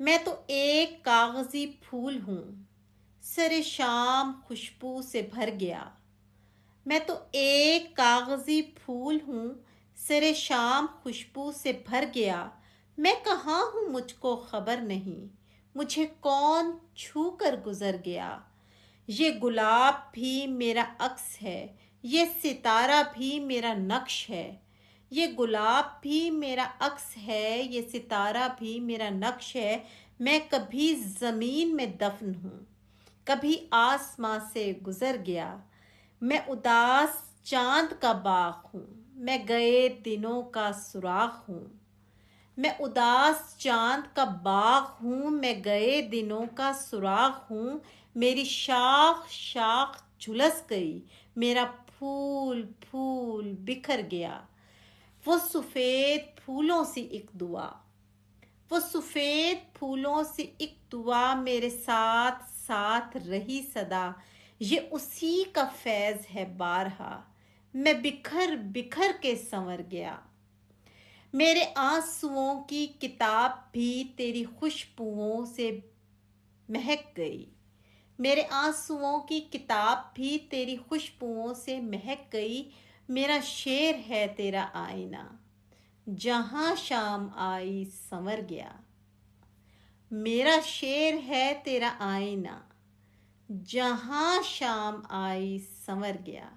मैं तो एक कागजी फूल हूँ, सरे शाम खुशबू से भर गया। मैं तो एक कागजी फूल हूँ, सरे शाम खुशबू से भर गया। मैं कहाँ हूँ मुझको खबर नहीं, मुझे कौन छू कर गुजर गया। ये गुलाब भी मेरा अक्स है, ये सितारा भी मेरा नक्श है। ये गुलाब भी मेरा अक्स है, ये सितारा भी मेरा नक्श है। मैं कभी जमीन में दफन हूँ, कभी आसमां से गुजर गया। मैं उदास चांद का बाग हूँ, मैं गए दिनों का सुराग हूँ। मैं उदास चांद का बाग हूँ, मैं गए दिनों का सुराग हूँ। मेरी शाख शाख झुलस गई, मेरा फूल फूल बिखर गया। वो सफेद फूलों सी एक दुआ, वो सफेद फूलों से एक दुआ मेरे साथ साथ रही सदा। ये उसी का फैज है बारहा, मैं बिखर बिखर के संवर गया। मेरे आंसुओं की किताब भी तेरी खुशबुओं से महक गई। मेरे आंसुओं की किताब भी तेरी खुशबुओं से महक गई। मेरा शेर है तेरा आईना, जहां शाम आई संवर गया। मेरा शेर है तेरा आईना, जहां शाम आई संवर गया।